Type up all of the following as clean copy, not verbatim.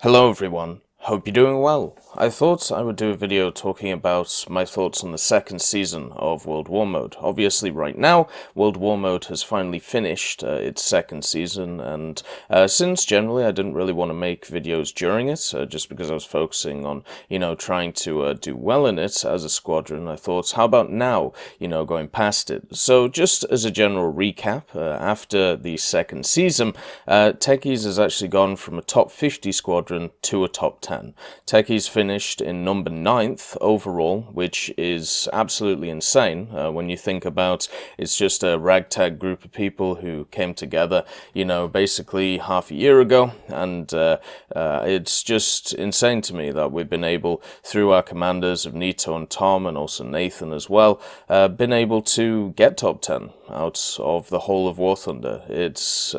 Hello everyone, hope you're doing well. I thought I would do a video talking about my thoughts on the second season of World War Mode. Obviously right now, World War Mode has finally finished its second season, and since generally I didn't really want to make videos during it, just because I was focusing on, trying to do well in it as a squadron, I thought, how about now, going past it? So just as a general recap, after the second season, Techies has actually gone from a top 50 squadron to a top 10. Techies finished in number 9th overall, which is absolutely insane when you think about it's just a ragtag group of people who came together, basically half a year ago, and it's just insane to me that we've been able, through our commanders of Nito and Tom, and also Nathan as well, been able to get top 10 out of the whole of War Thunder. It's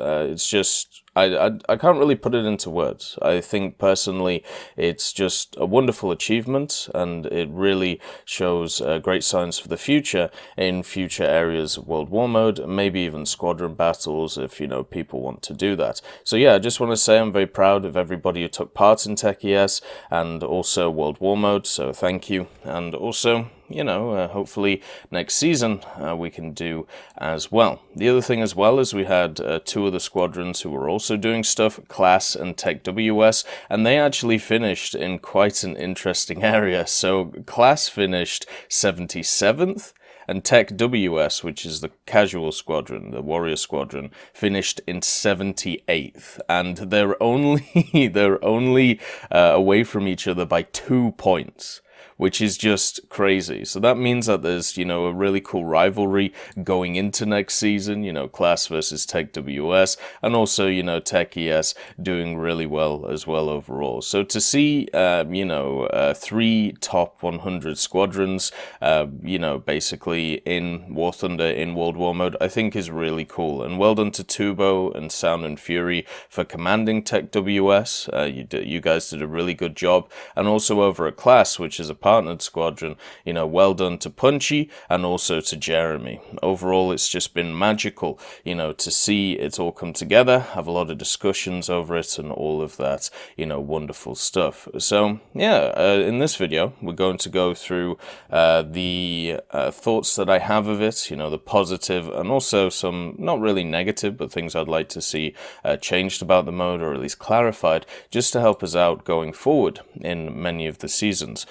just... I can't really put it into words. I think personally it's just a wonderful achievement, and it really shows great signs for the future in future areas of World War Mode, maybe even squadron battles if, people want to do that. So yeah, I just want to say I'm very proud of everybody who took part in TechES and also World War Mode, so thank you. And also, hopefully next season we can do as well. The other thing as well is we had two other squadrons who were also doing stuff, Class and Tech WS, and they actually finished in quite an interesting area. So Class finished 77th, and Tech WS, which is the casual squadron, the warrior squadron, finished in 78th, and they're only away from each other by 2 points, which is just crazy. So that means that there's, a really cool rivalry going into next season, Class versus Tech WS, and also, Tech ES doing really well as well overall. So to see, 3 top 100 squadrons, basically in War Thunder, in World War Mode, I think is really cool. And well done to Tubo and Sound and Fury for commanding Tech WS. You guys did a really good job. And also over at Class, which is a partnered squadron, well done to Punchy and also to Jeremy. Overall, it's just been magical, to see it all come together, have a lot of discussions over it and all of that, wonderful stuff. So yeah, in this video, we're going to go through the thoughts that I have of it, the positive and also some not really negative, but things I'd like to see changed about the mode, or at least clarified, just to help us out going forward in many of the seasons.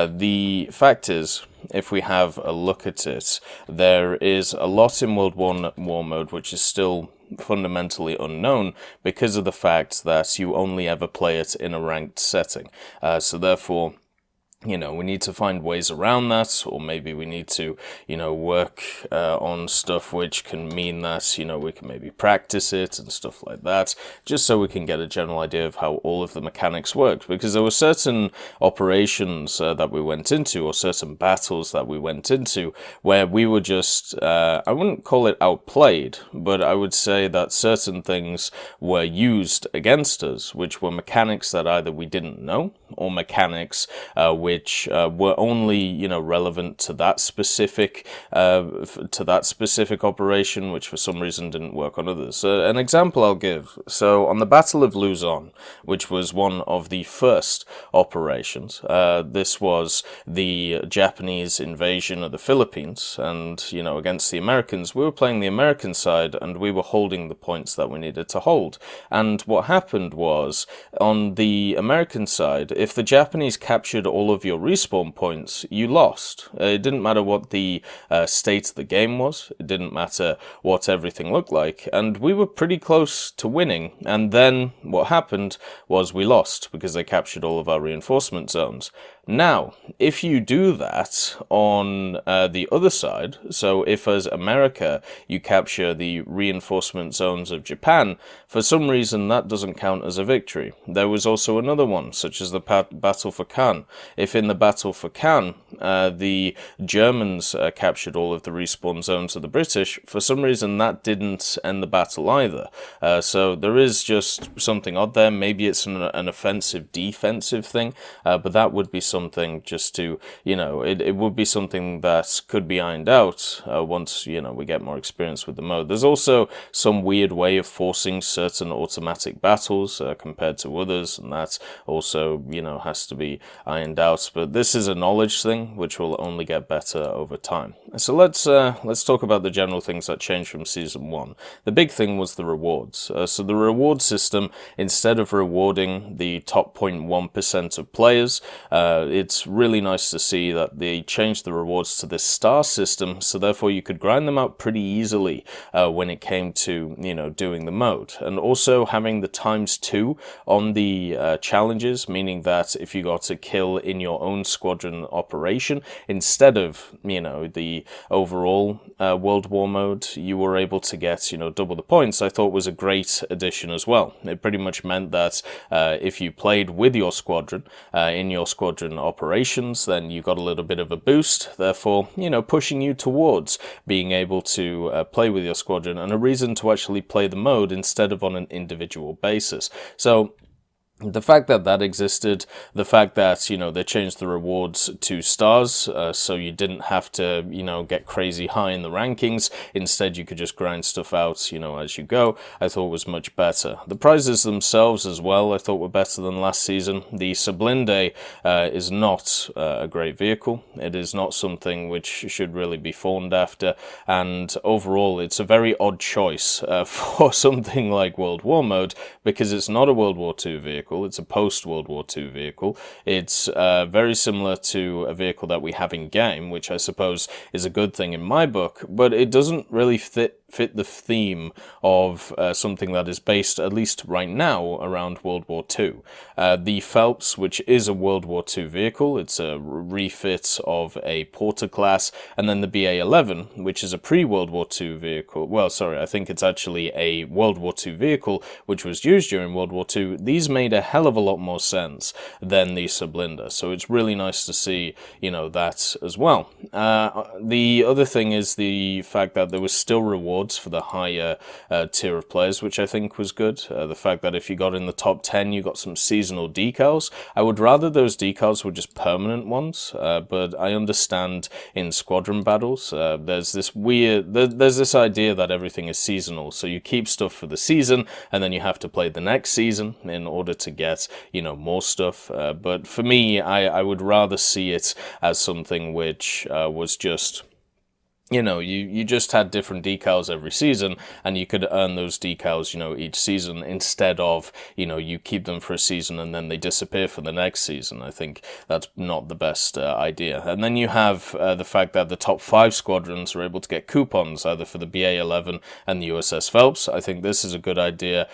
The fact is, if we have a look at it, there is a lot in World War Mode which is still fundamentally unknown because of the fact that you only ever play it in a ranked setting. So therefore, we need to find ways around that, or maybe we need to, work on stuff which can mean that, we can maybe practice it and stuff like that, just so we can get a general idea of how all of the mechanics worked. Because there were certain operations that we went into, or certain battles that we went into, where we were just, I wouldn't call it outplayed, but I would say that certain things were used against us, which were mechanics that either we didn't know, or mechanics which were only, relevant to that specific operation, which for some reason didn't work on others. An example I'll give. So on the Battle of Luzon, which was one of the first operations, this was the Japanese invasion of the Philippines, and against the Americans. We were playing the American side, and we were holding the points that we needed to hold. And what happened was, on the American side, if the Japanese captured all of your respawn points, you lost. It didn't matter what the state of the game was, it didn't matter what everything looked like, and we were pretty close to winning. And then what happened was we lost because they captured all of our reinforcement zones. Now, if you do that on the other side, so if as America you capture the reinforcement zones of Japan, for some reason that doesn't count as a victory. There was also another one, such as the Battle for Cannes. If in the Battle for Cannes the Germans captured all of the respawn zones of the British, for some reason that didn't end the battle either. So there is just something odd there. Maybe it's an offensive-defensive thing, but that would be something just to, it would be something that could be ironed out once, we get more experience with the mode. There's also some weird way of forcing certain automatic battles compared to others, and that also, has to be ironed out. But this is a knowledge thing, which will only get better over time. So let's talk about the general things that changed from Season 1. The big thing was the rewards. So the reward system, instead of rewarding the top 0.1% of players, it's really nice to see that they changed the rewards to this star system, so therefore you could grind them out pretty easily when it came to, doing the mode. And also having the ×2 on the challenges, meaning that if you got a kill in your own squadron operation, instead of, the overall World War mode, you were able to get, double the points, I thought was a great addition as well. It pretty much meant that if you played with your squadron in your squadron operations, then you got a little bit of a boost, therefore, pushing you towards being able to play with your squadron, and a reason to actually play the mode instead of on an individual basis. So the fact that that existed, the fact that, they changed the rewards to stars, so you didn't have to, get crazy high in the rankings. Instead, you could just grind stuff out, as you go, I thought was much better. The prizes themselves as well, I thought were better than last season. The Sublinde is not a great vehicle. It is not something which should really be fawned after, and overall, it's a very odd choice for something like World War mode, because it's not a World War II vehicle. It's a post-World War II vehicle. It's very similar to a vehicle that we have in game, which I suppose is a good thing in my book, but it doesn't really fit the theme of something that is based, at least right now, around World War II. The Phelps, which is a World War II vehicle, it's a refit of a Porter class, and then the BA-11, which is a pre-World War II vehicle. Well, sorry, I think it's actually a World War II vehicle, which was used during World War II. These made a hell of a lot more sense than the Sublinde, so it's really nice to see, that as well. The other thing is the fact that there was still rewards for the higher tier of players, which I think was good. The fact that if you got in the top 10, you got some seasonal decals. I would rather those decals were just permanent ones, but I understand in squadron battles, there's this idea that everything is seasonal, so you keep stuff for the season, and then you have to play the next season in order to get, more stuff. But for me, I would rather see it as something which was just, you just had different decals every season, and you could earn those decals, each season, instead of, you keep them for a season and then they disappear for the next season. I think that's not the best idea. And then you have the fact that the top 5 squadrons are able to get coupons, either for the BA-11 and the USS Phelps. I think this is a good idea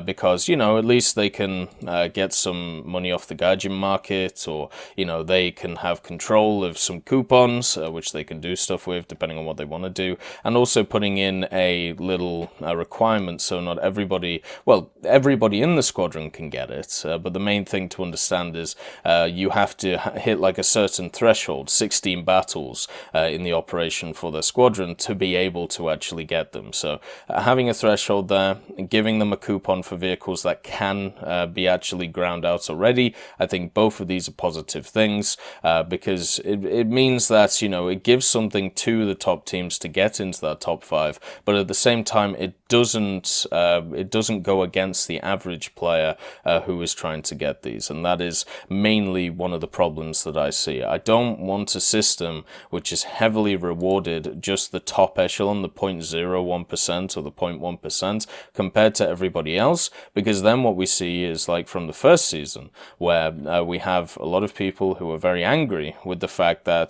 because, at least they can get some money off the Gaijin market, or, they can have control of some coupons, which they can do stuff with, depending on what they want to do, and also putting in a little requirement so not everybody, well, everybody in the squadron can get it, but the main thing to understand is you have to hit like a certain threshold, 16 battles in the operation for the squadron to be able to actually get them. So having a threshold there, giving them a coupon for vehicles that can be actually ground out already, I think both of these are positive things, because it means that, it gives something to the top teams to get into that top 5, but at the same time it doesn't go against the average player who is trying to get these, and that is mainly one of the problems that I see. I don't want a system which is heavily rewarded just the top echelon, the 0.01% or the 0.1% compared to everybody else, because then what we see is like from the first season, where we have a lot of people who are very angry with the fact that,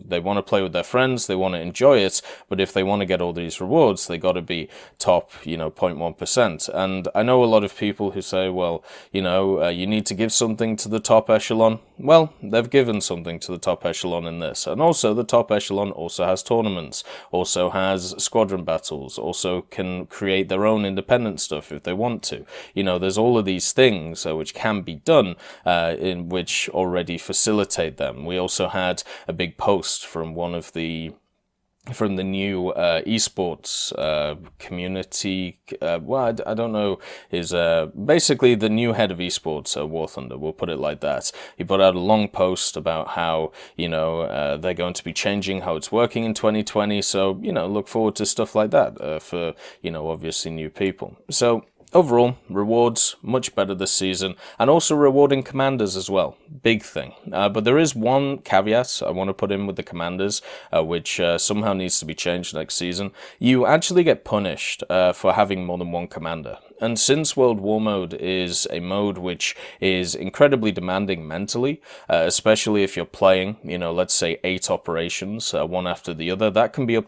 they want to play with their friends, they want to enjoy it, but if they want to get all these rewards, they got to be top, 0.1%. And I know a lot of people who say, well, you need to give something to the top echelon. Well, they've given something to the top echelon in this. And also the top echelon also has tournaments, also has squadron battles, also can create their own independent stuff if they want to. There's all of these things which can be done, in which already facilitate them. We also had a big post from one of the from the new esports community. Well, I don't know, is basically the new head of esports, War Thunder, we'll put it like that. He put out a long post about how, they're going to be changing how it's working in 2020. So, look forward to stuff like that for, obviously new people. So, overall, rewards much better this season, and also rewarding commanders as well. Big thing. But there is one caveat I want to put in with the commanders, which somehow needs to be changed next season. You actually get punished for having more than one commander. And since World War Mode is a mode which is incredibly demanding mentally, especially if you're playing, let's say 8 operations, one after the other, that can be up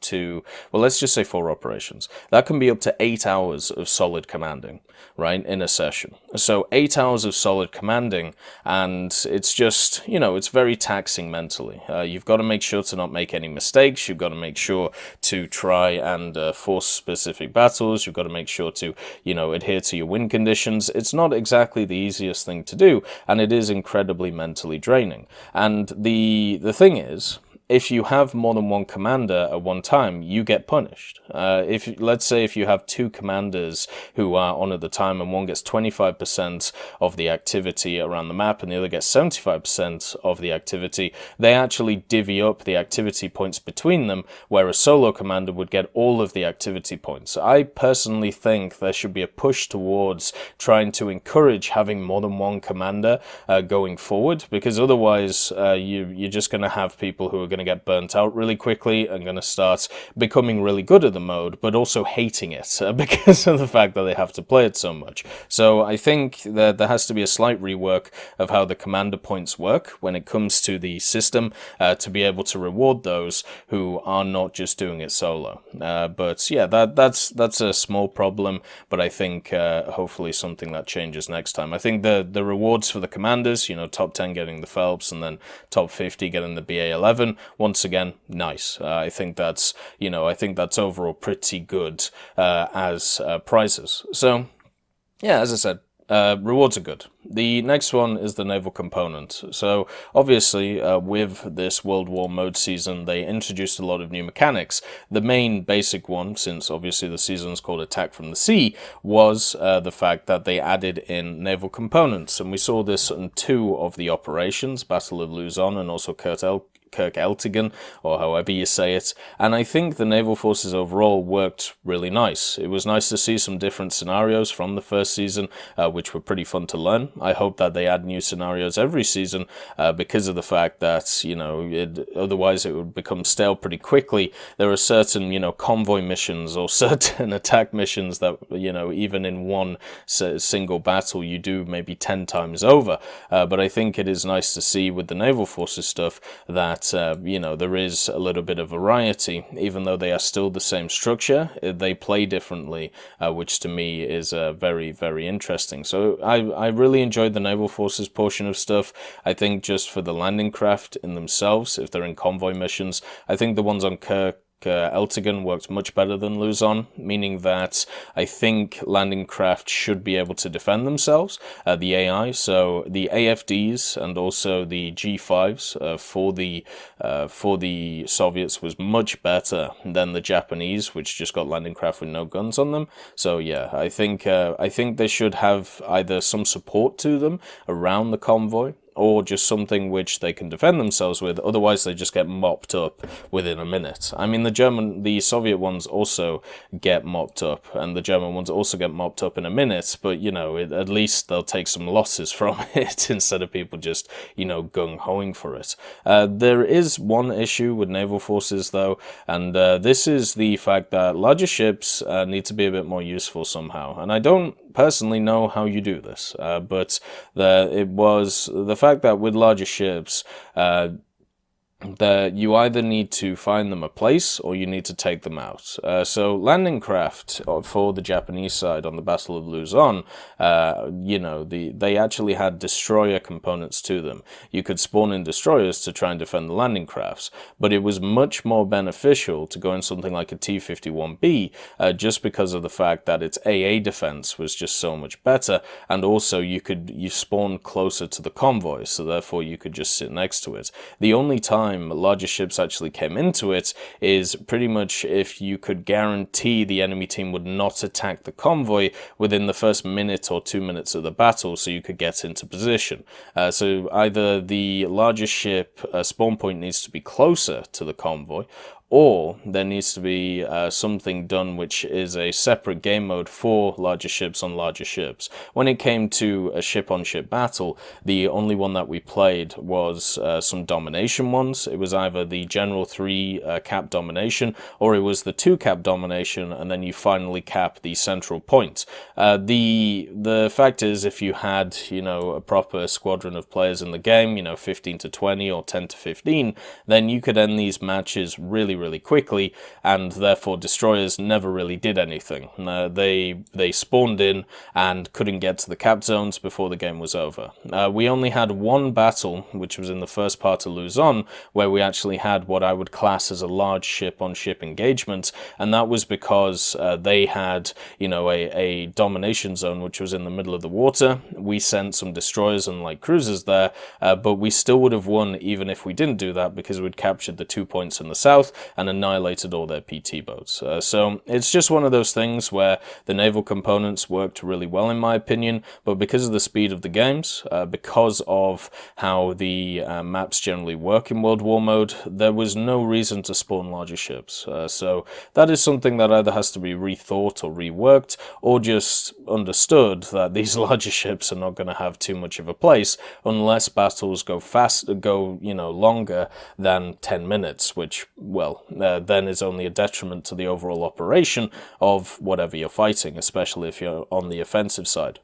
to, well, let's just say 4 operations. That can be up to 8 hours of solid commanding, right, in a session. So 8 hours of solid commanding, and it's just, it's very taxing mentally. You've got to make sure to not make any mistakes. You've got to make sure to try and force specific battles. You've got to make sure to, adhere to your win conditions. It's not exactly the easiest thing to do, and it is incredibly mentally draining. And the thing is, if you have more than one commander at one time, you get punished. Let's say if you have 2 commanders who are on at the time, and one gets 25% of the activity around the map and the other gets 75% of the activity, they actually divvy up the activity points between them, where a solo commander would get all of the activity points. I personally think there should be a push towards trying to encourage having more than one commander going forward, because otherwise you're just going to have people who are going to get burnt out really quickly and going to start becoming really good at the mode, but also hating it because of the fact that they have to play it so much. So I think that there has to be a slight rework of how the commander points work when it comes to the system to be able to reward those who are not just doing it solo. But yeah, that's a small problem, but I think hopefully something that changes next time. I think the rewards for the commanders, top 10 getting the Phelps and then top 50 getting the BA-11, once again, nice. I think that's overall pretty good as prizes. So, yeah, as I said, rewards are good. The next one is the naval component. So obviously with this World War Mode season, they introduced a lot of new mechanics. The main basic one, since obviously the season is called Attack from the Sea, was the fact that they added in naval components. And we saw this in 2 of the operations, Battle of Luzon and also Kirk Eltigan, or however you say it, and I think the Naval Forces overall worked really nice. It was nice to see some different scenarios from the first season, which were pretty fun to learn. I hope that they add new scenarios every season, because of the fact that, otherwise it would become stale pretty quickly. There are certain, convoy missions or certain attack missions that, even in one single battle you do maybe 10 times over, but I think it is nice to see with the Naval Forces stuff that there is a little bit of variety, even though they are still the same structure. They play differently, which to me is very, very interesting. So I really enjoyed the Naval Forces portion of stuff. I think just for the landing craft in themselves, if they're in convoy missions, I think the ones on Kirk Eltigan worked much better than Luzon, meaning that I think landing craft should be able to defend themselves, the AI, so the AFDs and also the G5s for the Soviets was much better than the Japanese, which just got landing craft with no guns on them. So yeah, I think they should have either some support to them around the convoy, or just something which they can defend themselves with. Otherwise they just get mopped up within a minute. I mean, the Soviet ones also get mopped up, and the German ones also get mopped up in a minute, but at least they'll take some losses from it instead of people just gung-hoing for it. There is one issue with Naval Forces though, and this is the fact that larger ships need to be a bit more useful somehow, and I don't personally know how you do this, but it was the fact that with larger ships, that you either need to find them a place or you need to take them out. So landing craft for the Japanese side on the Battle of Luzon, they actually had destroyer components to them. You could spawn in destroyers to try and defend the landing crafts, but it was much more beneficial to go in something like a T-51B, just because of the fact that its AA defense was just so much better, and also you spawned closer to the convoy, so therefore you could just sit next to it. The only time time larger ships actually came into it is pretty much if you could guarantee the enemy team would not attack the convoy within the first minute or 2 minutes of the battle, so you could get into position. So either the largest ship spawn point needs to be closer to the convoy, or there needs to be something done which is a separate game mode for larger ships on larger ships. When it came to a ship-on-ship battle, the only one that we played was some domination ones. It was either the general 3 cap domination, or it was the 2 cap domination, and then you finally cap the central point. The fact is, if you had, you know, a proper squadron of players in the game, you know, 15 to 20 or 10 to 15, then you could end these matches really quickly, and therefore destroyers never really did anything. They spawned in and couldn't get to the cap zones before the game was over. We only had one battle, which was in the first part of Luzon, where we actually had what I would class as a large ship-on-ship engagement, and that was because they had, you know, a domination zone which was in the middle of the water. We sent some destroyers and light cruisers there, but we still would have won even if we didn't do that, because we'd captured the 2 points in the south and annihilated all their PT boats. So it's just one of those things where the naval components worked really well in my opinion, but because of the speed of the games, because of how the maps generally work in World War mode, there was no reason to spawn larger ships. So that is something that either has to be rethought or reworked, or just understood that these larger ships are not going to have too much of a place unless battles go you know, longer than 10 minutes, which, well, then is only a detriment to the overall operation of whatever you're fighting, especially if you're on the offensive side.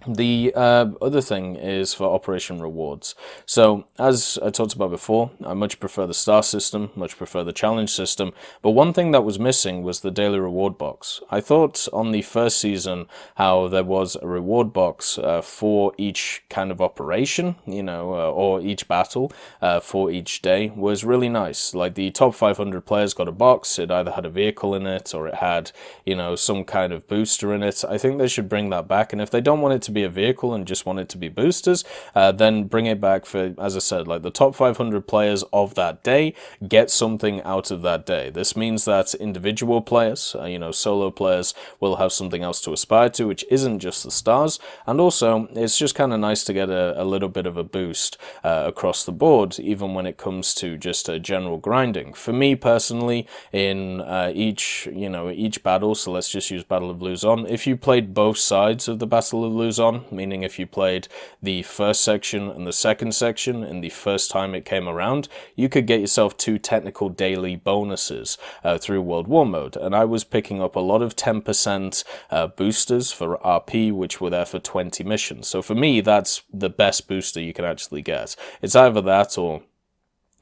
The other thing is for operation rewards. So, as I talked about before, I much prefer the star system, much prefer the challenge system, but one thing that was missing was the daily reward box. I thought on the first season how there was a reward box for each kind of operation, you know, or each battle for each day was really nice. Like the top 500 players got a box, it either had a vehicle in it or it had, you know, some kind of booster in it. I think they should bring that back, and if they don't want it to be a vehicle and just want it to be boosters, then bring it back for, as I said, like the top 500 players of that day get something out of that day. This means that individual players, you know, solo players, will have something else to aspire to, which isn't just the stars, and also it's just kind of nice to get a little bit of a boost across the board, even when it comes to just general grinding. For me personally, in each battle, so let's just use Battle of Luzon, if you played both sides of the Battle of Luzon, meaning if you played the first section and the second section in the first time it came around, you could get yourself 2 technical daily bonuses through World War mode, and I was picking up a lot of 10% boosters for RP, which were there for 20 missions. So for me, that's the best booster you can actually get. It's either that or,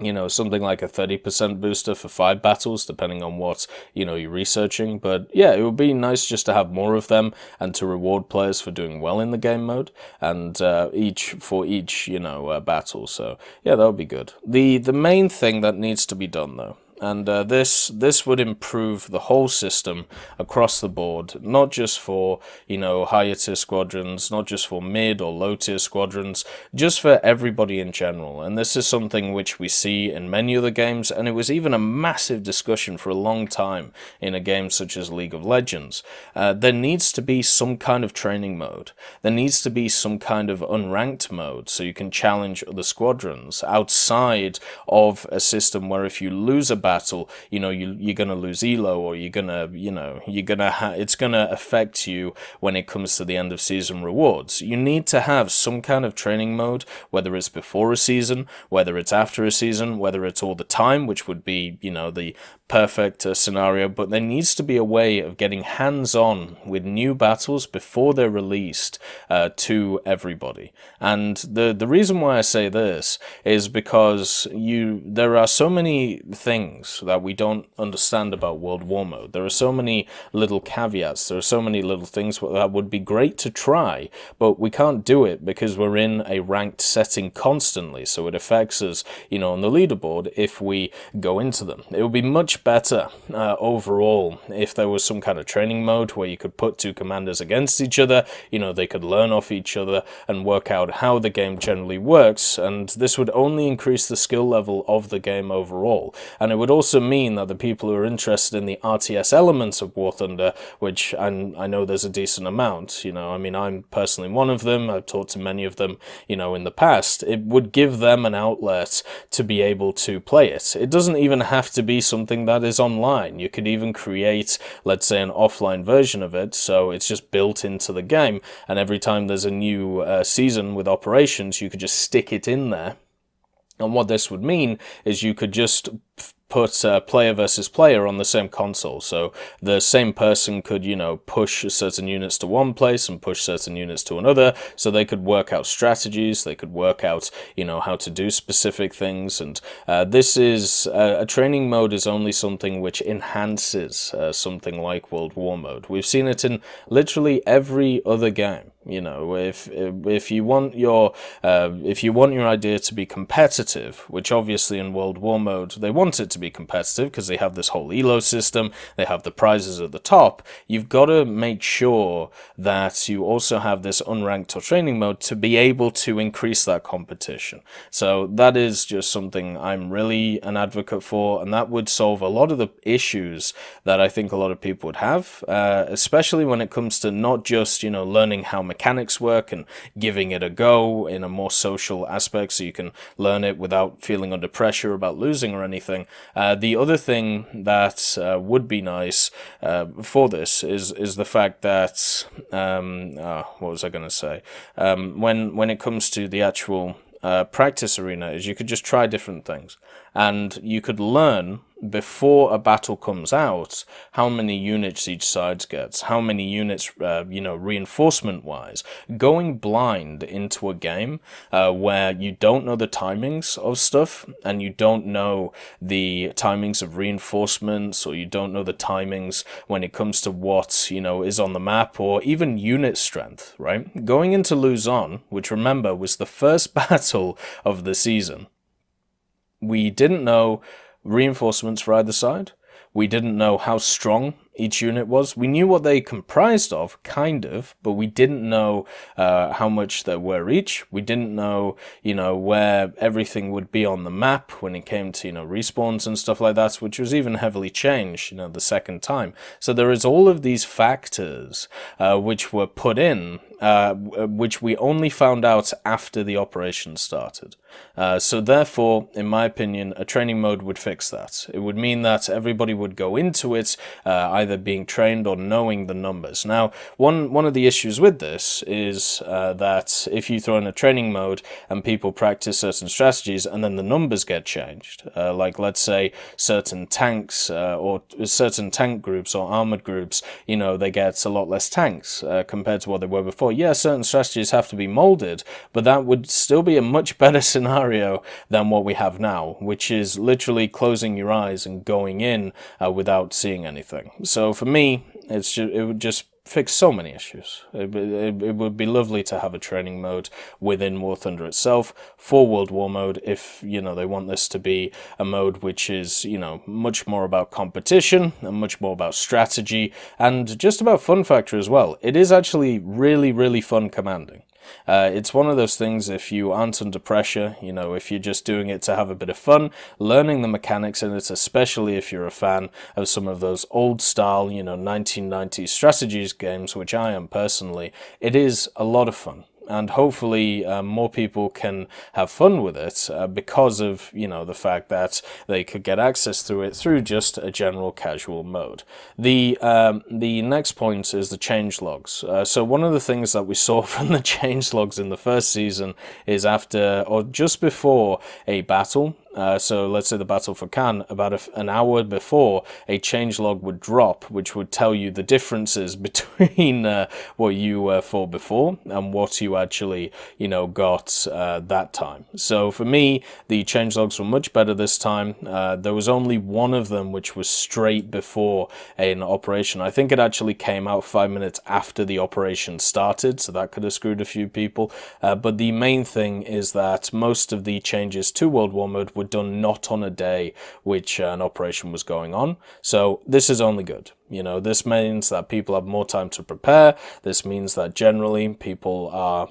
you know, something like a 30% booster for 5 battles, depending on what, you know, you're researching. But yeah, it would be nice just to have more of them and to reward players for doing well in the game mode, and each, you know, battle. So yeah, that would be good. The main thing that needs to be done though, and this would improve the whole system across the board, not just for, you know, higher tier squadrons, not just for mid or low tier squadrons, just for everybody in general. And this is something which we see in many other games, and it was even a massive discussion for a long time in a game such as League of Legends. There needs to be some kind of training mode. There needs to be some kind of unranked mode, so you can challenge other squadrons outside of a system where if you lose a battle, you know, you're gonna lose elo, or you're gonna, you know, it's gonna affect you when it comes to the end of season rewards. You need to have some kind of training mode, whether it's before a season, whether it's after a season, whether it's all the time, which would be, you know, the perfect scenario, but there needs to be a way of getting hands-on with new battles before they're released to everybody. And the reason why I say this is because there are so many things things that we don't understand about World War Mode. There are so many little caveats, there are so many little things that would be great to try, but we can't do it because we're in a ranked setting constantly, so it affects us, on the leaderboard if we go into them. It would be much better overall if there was some kind of training mode where you could put two commanders against each other, they could learn off each other and work out how the game generally works, and this would only increase the skill level of the game overall. And it would also mean that the people who are interested in the RTS elements of War Thunder, which I know there's a decent amount, I'm personally one of them, I've talked to many of them, in the past, it would give them an outlet to be able to play it. It doesn't even have to be something that is online. You could even create, let's say, an offline version of it, so it's just built into the game, and every time there's a new season with operations, you could just stick it in there. And what this would mean is you could just put player versus player on the same console, so the same person could, push certain units to one place and push certain units to another, so they could work out strategies, they could work out, how to do specific things, and this is, a training mode is only something which enhances something like World War Mode. We've seen it in literally every other game. If you want your idea to be competitive, which obviously in World War Mode they want it to be competitive because they have this whole elo system, they have the prizes at the top, you've got to make sure that you also have this unranked or training mode to be able to increase that competition. So that is just something I'm really an advocate for, and that would solve a lot of the issues that I think a lot of people would have, especially when it comes to not just, learning how mechanics work and giving it a go in a more social aspect so you can learn it without feeling under pressure about losing or anything. The other thing that would be nice for this is the fact that what was I going to say? When it comes to the actual practice arena, is you could just try different things, and you could learn before a battle comes out how many units each side gets, how many units, reinforcement wise. Going blind into a game where you don't know the timings of stuff, and you don't know the timings of reinforcements, or you don't know the timings when it comes to what, is on the map, or even unit strength, right? Going into Luzon, which remember was the first battle of the season, we didn't know reinforcements for either side. We didn't know how strong each unit was. We knew what they comprised of, kind of, but we didn't know how much there were each. We didn't know, where everything would be on the map when it came to, respawns and stuff like that, which was even heavily changed, the second time. So there is all of these factors which were put in, which we only found out after the operation started. So therefore, in my opinion, a training mode would fix that. It would mean that everybody would go into it either being trained or knowing the numbers. Now, one of the issues with this is that if you throw in a training mode and people practice certain strategies and then the numbers get changed, like let's say certain tanks or certain tank groups or armored groups, they get a lot less tanks compared to what they were before. Yeah, certain strategies have to be molded, but that would still be a much better scenario than what we have now, which is literally closing your eyes and going in without seeing anything. So for me, it would just fix so many issues. It would be lovely to have a training mode within War Thunder itself for World War Mode if, they want this to be a mode which is, much more about competition and much more about strategy and just about fun factor as well. It is actually really, really fun commanding. It's one of those things, if you aren't under pressure, if you're just doing it to have a bit of fun, learning the mechanics in it, especially if you're a fan of some of those old style, 1990s strategies games, which I am personally, it is a lot of fun. And hopefully more people can have fun with it because of, the fact that they could get access to it through just a general casual mode. The next point is the change logs. So one of the things that we saw from the change logs in the first season is after or just before a battle, so let's say the battle for Cannes, about an hour before, a changelog would drop, which would tell you the differences between what you fought before and what you actually, got that time. So for me, the changelogs were much better this time. There was only one of them which was straight before an operation. I think it actually came out 5 minutes after the operation started, so that could have screwed a few people. But the main thing is that most of the changes to World War Mode were done not on a day which an operation was going on. So this is only good. This means that people have more time to prepare. This means that generally people are,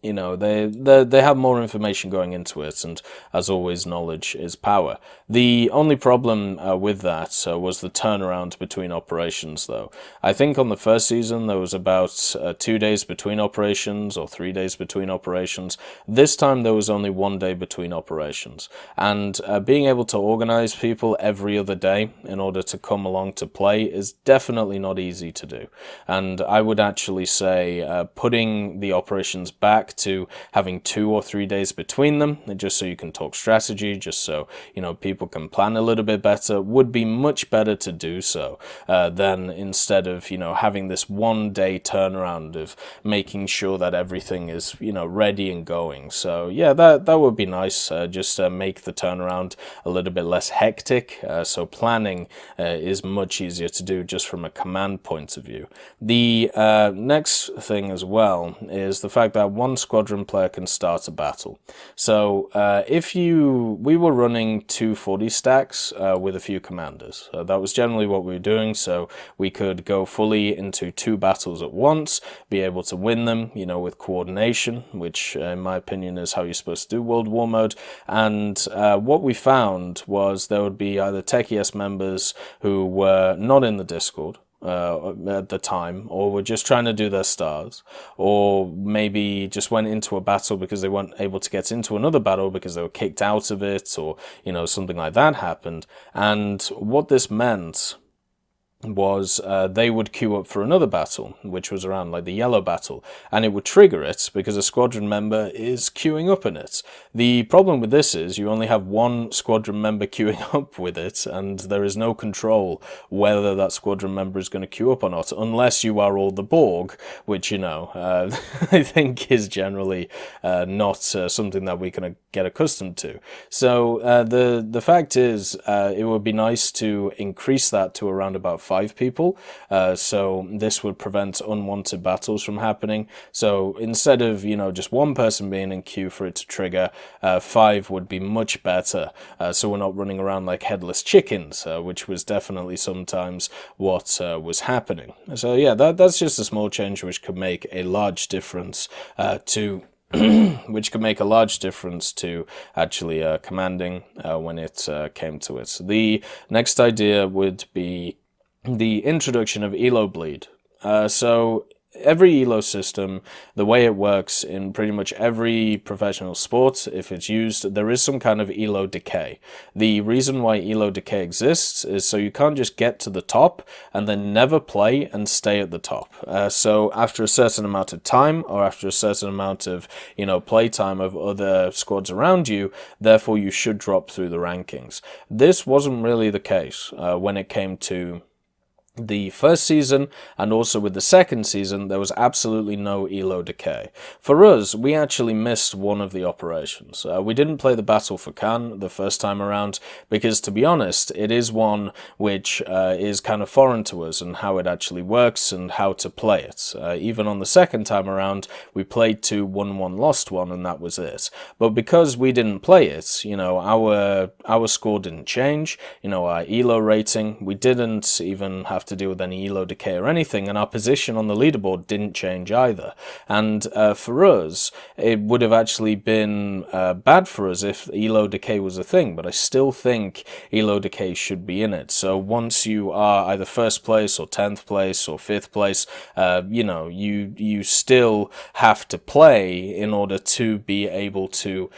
they have more information going into it, and as always, knowledge is power. The only problem with that was the turnaround between operations, though. I think on the first season there was about 2 days between operations, or 3 days between operations. This time there was only 1 day between operations, and being able to organize people every other day in order to come along to play is definitely not easy to do. And I would actually say putting the operations back to having 2 or 3 days between them, just so you can talk strategy, just so people can plan a little bit better, would be much better to do so than instead of having this 1 day turnaround of making sure that everything is ready and going. So yeah, that would be nice. Just make the turnaround a little bit less hectic, so planning is much easier to do just from a command point of view. The next thing as well is the fact that one squadron player can start a battle. So we were running 240 stacks with a few commanders. That was generally what we were doing, so we could go fully into 2 battles at once, be able to win them, with coordination, which in my opinion is how you're supposed to do World War Mode. And what we found was there would be either TechES members who were not in the Discord at the time, or were just trying to do their stars, or maybe just went into a battle because they weren't able to get into another battle because they were kicked out of it, or something like that happened. And what this meant was they would queue up for another battle, which was around like the yellow battle, and it would trigger it because a squadron member is queuing up in it. The problem with this is you only have one squadron member queuing up with it, and there is no control whether that squadron member is going to queue up or not, unless you are all the Borg, which I think is generally not something that we can get accustomed to. So the fact is, it would be nice to increase that to around about 5 people, so this would prevent unwanted battles from happening. So instead of just one person being in queue for it to trigger, 5 would be much better, so we're not running around like headless chickens, which was definitely sometimes what was happening. So yeah, that's just a small change which could make a large difference to which could make a large difference to actually commanding when it came to it. The next idea would be the introduction of Elo Bleed. So every Elo system, the way it works in pretty much every professional sport, if it's used, there is some kind of Elo Decay. The reason why Elo Decay exists is so you can't just get to the top and then never play and stay at the top. So after a certain amount of time, or after a certain amount of play time of other squads around you, therefore you should drop through the rankings. This wasn't really the case when it came to the first season, and also with the second season, there was absolutely no Elo Decay. For us, we actually missed one of the operations. We didn't play the Battle for Cannes the first time around, because to be honest, it is one which is kind of foreign to us, and how it actually works, and how to play it. Even on the second time around, we played 2, won 1, lost 1, and that was it. But because we didn't play it, our score didn't change, our Elo rating, we didn't even have to deal with any Elo Decay or anything, and our position on the leaderboard didn't change either. And for us, it would have actually been bad for us if Elo Decay was a thing, but I still think Elo Decay should be in it. So once you are either first place or 10th place or 5th place, you still have to play in order to be able to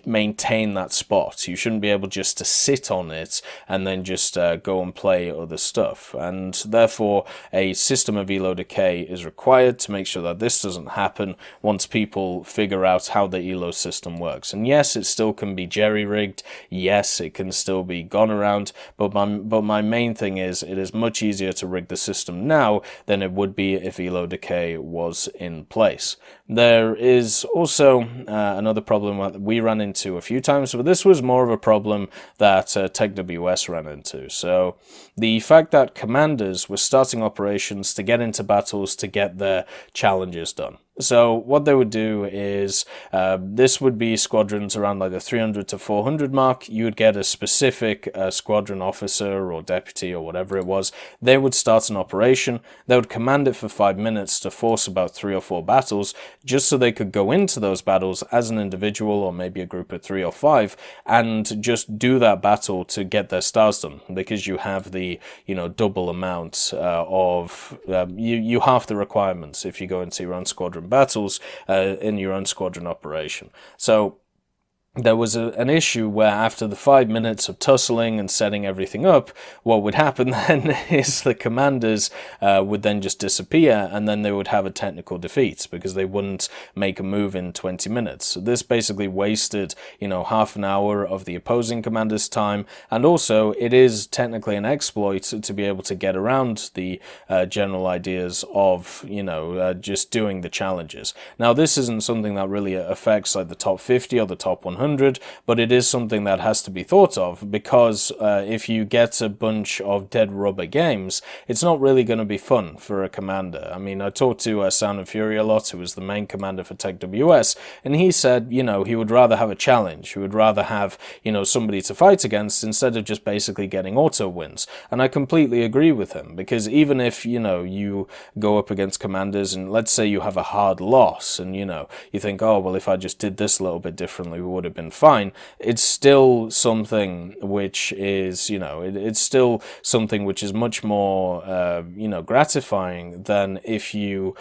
maintain that spot. You shouldn't be able just to sit on it and then just go and play other stuff. And and therefore a system of elo decay is required to make sure that this doesn't happen once people figure out how the elo system works. And yes, it still can be jerry-rigged, yes, it can still be gone around, but my main thing is it is much easier to rig the system now than it would be if elo decay was in place. There is also another problem that we ran into a few times, but this was more of a problem that TechWS ran into. So the fact that commanders were starting operations to get into battles to get their challenges done. So what they would do is, this would be squadrons around like the 300 to 400 mark. You would get a specific squadron officer or deputy or whatever it was. They would start an operation. They would command it for 5 minutes to force about 3 or 4 battles, just so they could go into those battles as an individual or maybe a group of 3 or 5 and just do that battle to get their stars done, because you have the, double amount of, you half the requirements if you go into your own squadron battles in your own squadron operation. So there was an issue where after the 5 minutes of tussling and setting everything up, what would happen then is the commanders would then just disappear, and then they would have a technical defeat because they wouldn't make a move in 20 minutes. So this basically wasted, half an hour of the opposing commander's time, and also it is technically an exploit to be able to get around the general ideas of, just doing the challenges. Now, this isn't something that really affects like the top 50 or the top 100, but it is something that has to be thought of, because if you get a bunch of dead rubber games, it's not really going to be fun for a commander. I mean, I talked to Sound and Fury a lot, who was the main commander for TechWS, and he said, he would rather have a challenge. He would rather have, somebody to fight against instead of just basically getting auto wins. And I completely agree with him, because even if, you go up against commanders and let's say you have a hard loss and, you think, oh, well, if I just did this a little bit differently, we would have been fine, it's still something which is, it's still something which is much more, gratifying than if you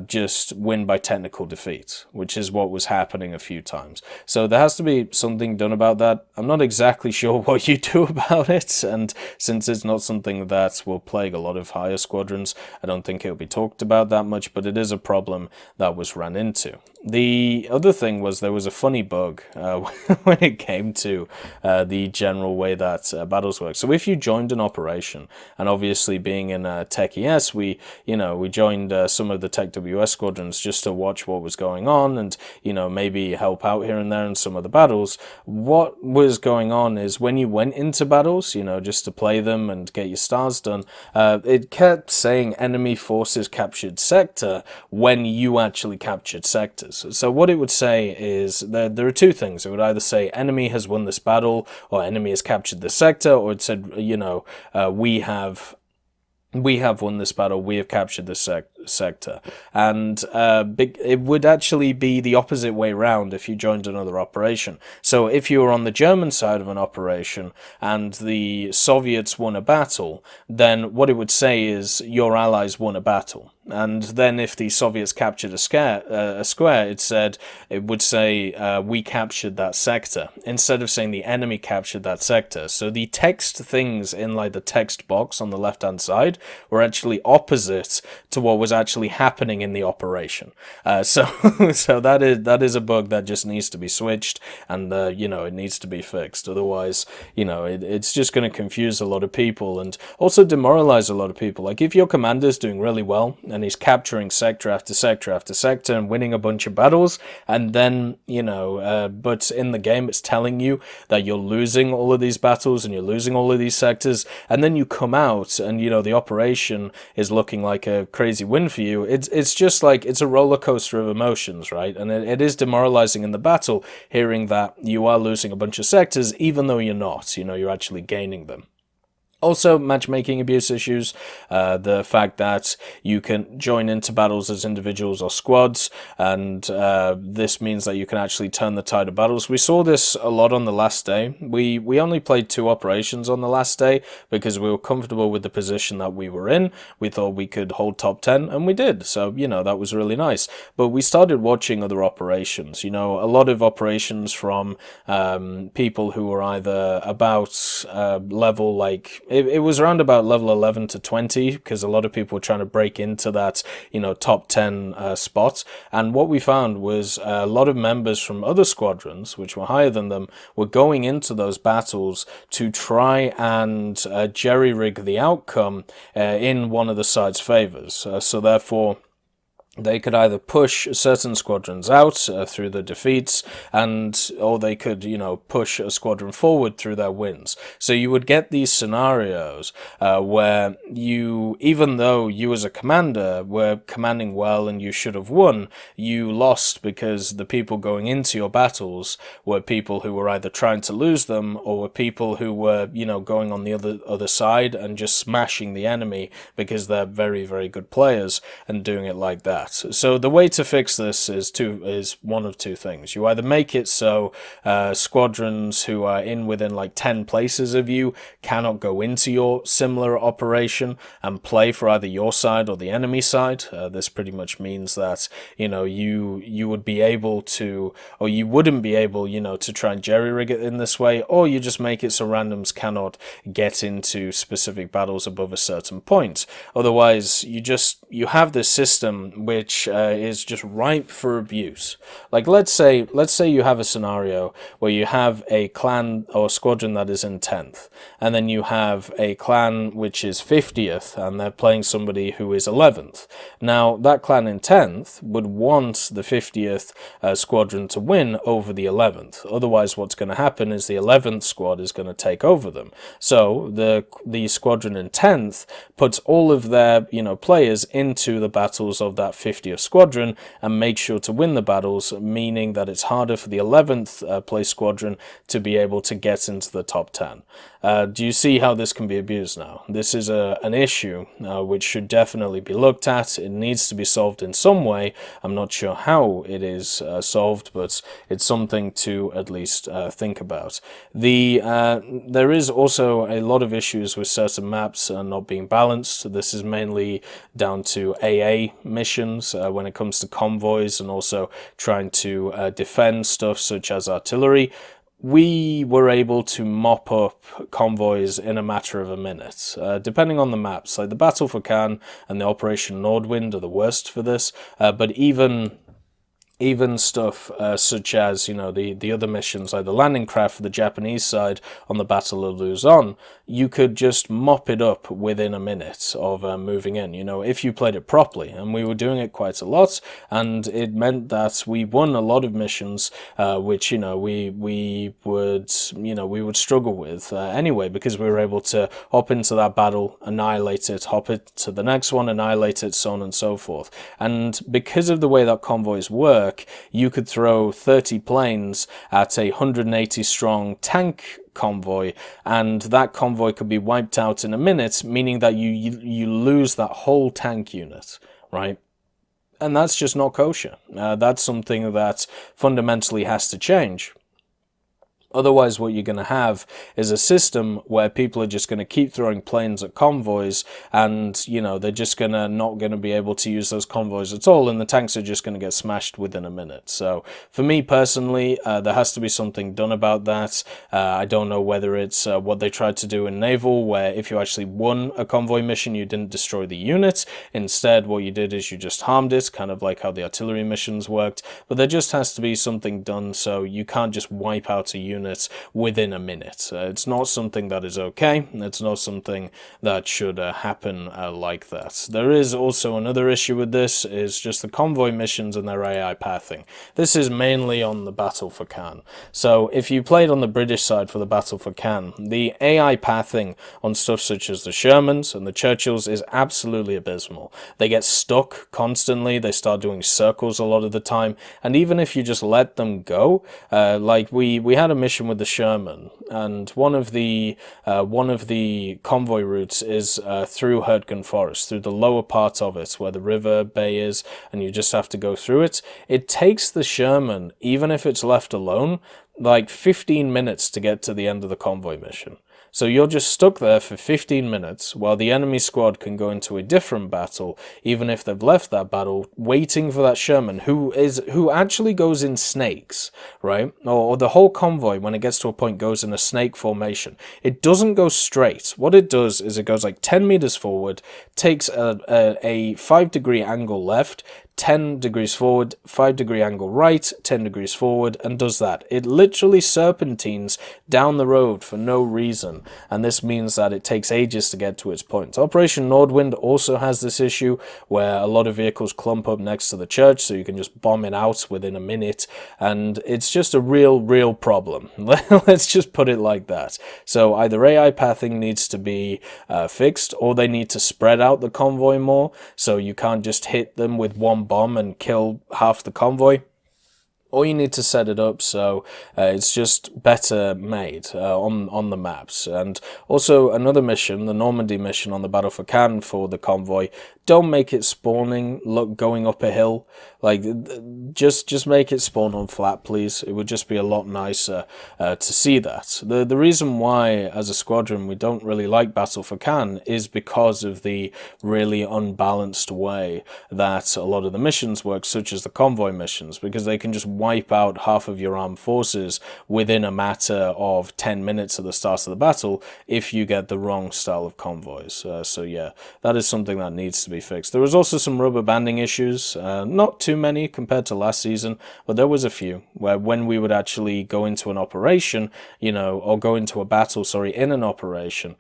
just win by technical defeat, which is what was happening a few times. So there has to be something done about that. I'm not exactly sure what you do about it, and since it's not something that will plague a lot of higher squadrons, I don't think it'll be talked about that much, but it is a problem that was ran into. The other thing was there was a funny bug when it came to the general way that battles work. So if you joined an operation, and obviously being in Tech ES, we joined some of the Tech WS squadrons just to watch what was going on and, maybe help out here and there in some of the battles. What was going on is when you went into battles, just to play them and get your stars done, it kept saying enemy forces captured sector when you actually captured sectors. So what it would say is there are two things. It would either say enemy has won this battle, or enemy has captured this sector, or it said, we have won this battle, we have captured this sector. And it would actually be the opposite way round if you joined another operation. So if you were on the German side of an operation and the Soviets won a battle, then what it would say is your allies won a battle. And then if the Soviets captured a square, it would say we captured that sector, instead of saying the enemy captured that sector. So the text things in like the text box on the left hand side were actually opposite to what was actually happening in the operation. So that is a bug that just needs to be switched, and it needs to be fixed. Otherwise, it's just going to confuse a lot of people and also demoralize a lot of people. Like if your commander's doing really well and he's capturing sector after sector after sector and winning a bunch of battles, and then but in the game it's telling you that you're losing all of these battles and you're losing all of these sectors, and then you come out and the operation is looking like a crazy win for you. It's just like it's a roller coaster of emotions, right? And it is demoralizing in the battle hearing that you are losing a bunch of sectors even though you're not. You're actually gaining them. Also, matchmaking abuse issues, the fact that you can join into battles as individuals or squads, and this means that you can actually turn the tide of battles. We saw this a lot on the last day. We only played 2 operations on the last day because we were comfortable with the position that we were in. We thought we could hold top 10, and we did. So, that was really nice. But we started watching other operations. A lot of operations from people who were either about level like it was around about level 11 to 20, because a lot of people were trying to break into that, top 10 spot. And what we found was a lot of members from other squadrons, which were higher than them, were going into those battles to try and jerry-rig the outcome in one of the side's favors. So therefore, they could either push certain squadrons out through the defeats, or they could, push a squadron forward through their wins. So you would get these scenarios where even though you as a commander were commanding well and you should have won, you lost because the people going into your battles were people who were either trying to lose them, or were people who were, going on the other side and just smashing the enemy because they're very, very good players and doing it like that. So the way to fix this is one of two things. You either make it so squadrons who are within like 10 places of you cannot go into your similar operation and play for either your side or the enemy side. This pretty much means that you would be able to, or you wouldn't be able to try and jerry-rig it in this way, or you just make it so randoms cannot get into specific battles above a certain point. Otherwise, you have this system which is just ripe for abuse. Like, let's say you have a scenario where you have a clan or squadron that is in 10th, and then you have a clan which is 50th, and they're playing somebody who is 11th. Now, that clan in 10th would want the 50th squadron to win over the 11th. Otherwise, what's going to happen is the 11th squad is going to take over them. So the squadron in 10th puts all of their players into the battles of that 50th squadron and make sure to win the battles, meaning that it's harder for the 11th place squadron to be able to get into the top 10. Do you see how this can be abused now? This is an issue which should definitely be looked at. It needs to be solved in some way. I'm not sure how it is solved, but it's something to at least think about. There is also a lot of issues with certain maps not being balanced. This is mainly down to AA missions when it comes to convoys, and also trying to defend stuff such as artillery. We were able to mop up convoys in a matter of a minute, depending on the maps. Like the Battle for Cannes and the Operation Nordwind are the worst for this, but even stuff such as, the other missions, like the landing craft for the Japanese side on the Battle of Luzon, you could just mop it up within a minute of moving in, if you played it properly. And we were doing it quite a lot, and it meant that we won a lot of missions, which, we would struggle with anyway, because we were able to hop into that battle, annihilate it, hop it to the next one, annihilate it, so on and so forth. And because of the way that convoys work, you could throw 30 planes at a 180 strong tank convoy, and that convoy could be wiped out in a minute, meaning that you lose that whole tank unit, right? And that's just not kosher. That's something that fundamentally has to change. Otherwise, what you're going to have is a system where people are just going to keep throwing planes at convoys, and, they're just not going to be able to use those convoys at all, and the tanks are just going to get smashed within a minute. So, for me personally, there has to be something done about that. I don't know whether it's what they tried to do in Naval, where if you actually won a convoy mission, you didn't destroy the unit. Instead, what you did is you just harmed it, kind of like how the artillery missions worked. But there just has to be something done, so you can't just wipe out a unit within a minute. It's not something that is okay. It's not something that should happen like that. There is also another issue with this, is just the convoy missions and their AI pathing. This is mainly on the Battle for Cannes. So if you played on the British side for the Battle for Cannes, the AI pathing on stuff such as the Shermans and the Churchills is absolutely abysmal. They get stuck constantly. They start doing circles a lot of the time, and even if you just let them go, like we had a mission with the Sherman, and one of the convoy routes is through Herdgen Forest, through the lower part of it where the river bay is, and you just have to go through it. It takes the Sherman, even if it's left alone, like 15 minutes to get to the end of the convoy mission. So you're just stuck there for 15 minutes while the enemy squad can go into a different battle, even if they've left that battle, waiting for that Sherman who actually goes in snakes, right? Or the whole convoy, when it gets to a point, goes in a snake formation. It doesn't go straight. What it does is it goes like 10 meters forward, takes a 5-degree angle left, 10 degrees forward, 5-degree angle right, 10 degrees forward, and does that. It literally serpentines down the road for no reason, and this means that it takes ages to get to its point. Operation Nordwind also has this issue where a lot of vehicles clump up next to the church, so you can just bomb it out within a minute, and it's just a real problem. Let's just put it like that. So either AI pathing needs to be fixed, or they need to spread out the convoy more, so you can't just hit them with one bomb and kill half the convoy. Or you need to set it up so it's just better made on the maps. And also another mission, the Normandy mission on the Battle for Cannes for the convoy, don't make it spawning going up a hill. Like, just make it spawn on flat, please. It would just be a lot nicer to see that. The reason why, as a squadron, we don't really like Battle for Cannes is because of the really unbalanced way that a lot of the missions work, such as the convoy missions, because they can just wipe out half of your armed forces within a matter of 10 minutes at the start of the battle if you get the wrong style of convoys. So yeah, that is something that needs to be fixed. There was also some rubber banding issues, not too many compared to last season, but there was a few where when we would actually go into an operation, or go into a battle, in an operation,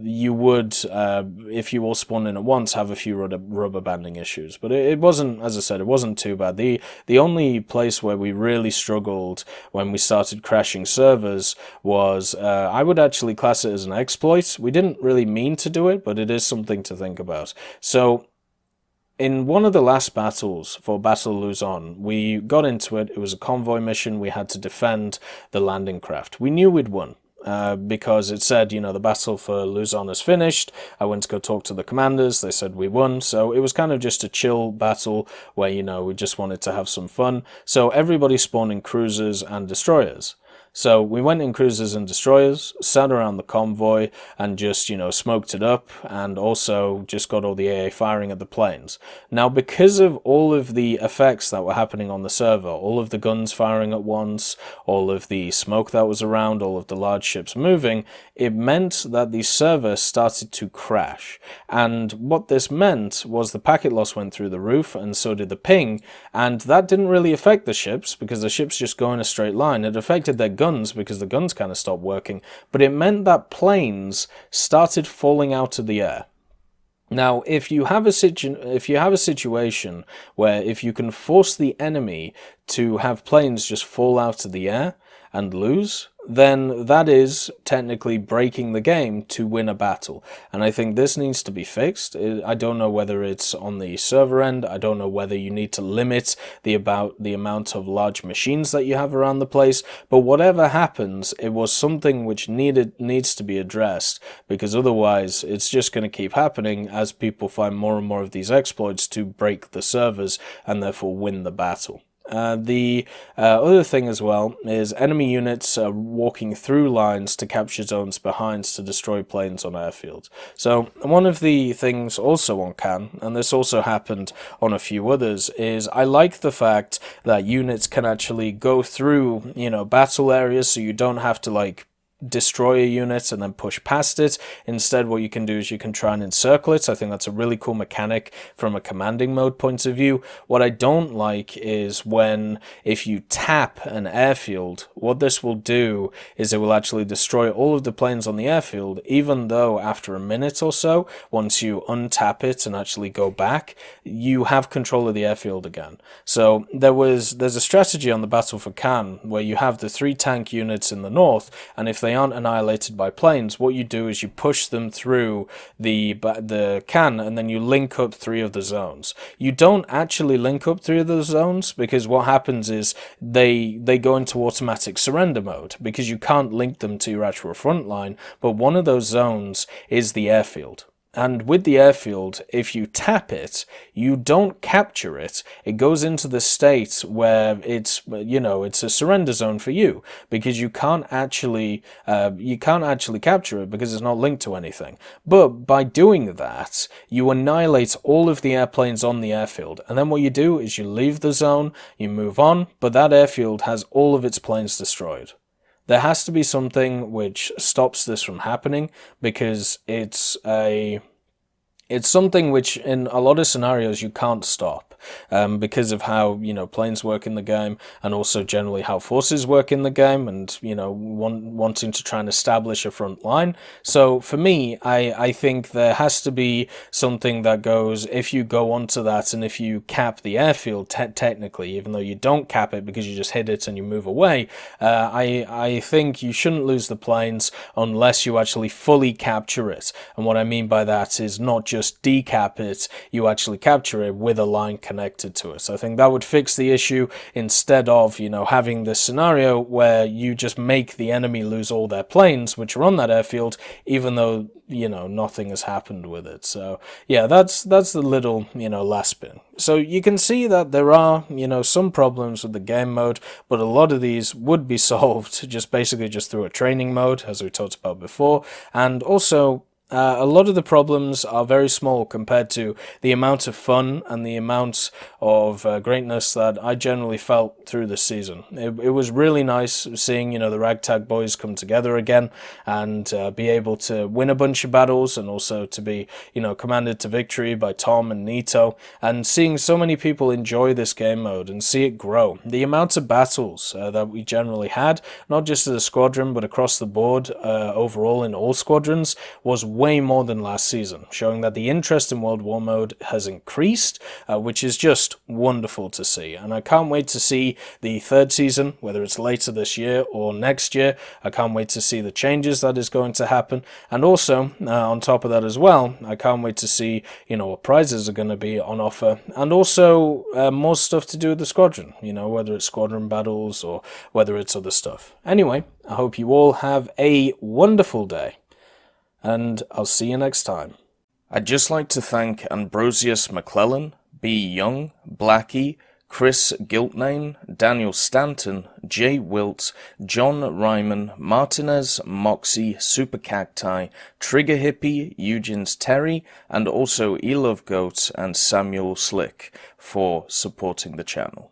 you would, if you all spawn in at once, have a few rubber banding issues. But it wasn't, as I said, it wasn't too bad. The only place where we really struggled when we started crashing servers was, I would actually class it as an exploit. We didn't really mean to do it, but it is something to think about. So in one of the last battles for Battle of Luzon, we got into it. It was a convoy mission. We had to defend the landing craft. We knew we'd won. Because it said, the battle for Luzon is finished. I went to go talk to the commanders. They said we won. So it was kind of just a chill battle where, we just wanted to have some fun. So everybody spawned in cruisers and destroyers. So we went in cruisers and destroyers, sat around the convoy, and just, smoked it up, and also just got all the AA firing at the planes. Now, because of all of the effects that were happening on the server, all of the guns firing at once, all of the smoke that was around, all of the large ships moving, it meant that the server started to crash. And what this meant was the packet loss went through the roof, and so did the ping, and that didn't really affect the ships, because the ships just go in a straight line. It affected their guns, because the guns kind of stopped working, but it meant that planes started falling out of the air. Now, if you have a situation where if you can force the enemy to have planes just fall out of the air and lose, then that is technically breaking the game to win a battle. And I think this needs to be fixed. I don't know whether it's on the server end. I don't know whether you need to limit the amount of large machines that you have around the place. But whatever happens, it was something which needs to be addressed, because otherwise it's just going to keep happening as people find more and more of these exploits to break the servers and therefore win the battle. The other thing as well is enemy units walking through lines to capture zones behind to destroy planes on airfields. So one of the things also on Cannes, and this also happened on a few others, is I like the fact that units can actually go through, battle areas, so you don't have to destroy a unit and then push past it. Instead, what you can do is you can try and encircle it. I think that's a really cool mechanic from a commanding mode point of view. What I don't like is if you tap an airfield, what this will do is it will actually destroy all of the planes on the airfield, even though after a minute or so, once you untap it and actually go back, you have control of the airfield again. So there's a strategy on the Battle for Cannes where you have the 3 tank units in the north, and if they aren't annihilated by planes, what you do is you push them through the Cannes, and then you link up 3 of the zones. You don't actually link up 3 of the zones, because what happens is they go into automatic surrender mode, because you can't link them to your actual front line, but one of those zones is the airfield. And with the airfield, if you tap it, you don't capture it. It goes into the state where it's, it's a surrender zone for you, because you can't actually capture it because it's not linked to anything. But by doing that, you annihilate all of the airplanes on the airfield. And then what you do is you leave the zone, you move on, but that airfield has all of its planes destroyed. There has to be something which stops this from happening, because it's something which in a lot of scenarios you can't stop, because of how, planes work in the game, and also generally how forces work in the game, and, wanting to try and establish a front line. So for me, I think there has to be something that goes, if you go onto that and if you cap the airfield, technically, even though you don't cap it because you just hit it and you move away, I think you shouldn't lose the planes unless you actually fully capture it. And what I mean by that is not just decap it, you actually capture it with a line connected to it. So I think that would fix the issue, instead of, having this scenario where you just make the enemy lose all their planes which are on that airfield, even though, nothing has happened with it. So yeah, that's the little, last bit. So you can see that there are, some problems with the game mode, but a lot of these would be solved basically just through a training mode, as we talked about before. And also, a lot of the problems are very small compared to the amount of fun and the amount of greatness that I generally felt through this season. It was really nice seeing, the Ragtag boys come together again and be able to win a bunch of battles, and also to be, commanded to victory by Tom and Nito, and seeing so many people enjoy this game mode and see it grow. The amount of battles that we generally had, not just as a squadron, but across the board, overall in all squadrons, was way more than last season, showing that the interest in World War mode has increased, which is just wonderful to see. And I can't wait to see the third season, whether it's later this year or next year. I can't wait to see the changes that is going to happen. And also, on top of that as well, I can't wait to see, what prizes are going to be on offer, and also more stuff to do with the squadron, whether it's squadron battles or whether it's other stuff. Anyway, I hope you all have a wonderful day, and I'll see you next time. I'd just like to thank Ambrosius McClellan, B. Young, Blackie, Chris Giltnane, Daniel Stanton, Jay Wilt, John Ryman, Martinez, Moxie, Super Cacti, Trigger Hippie, Eugens Terry, and also Elove Goat and Samuel Slick for supporting the channel.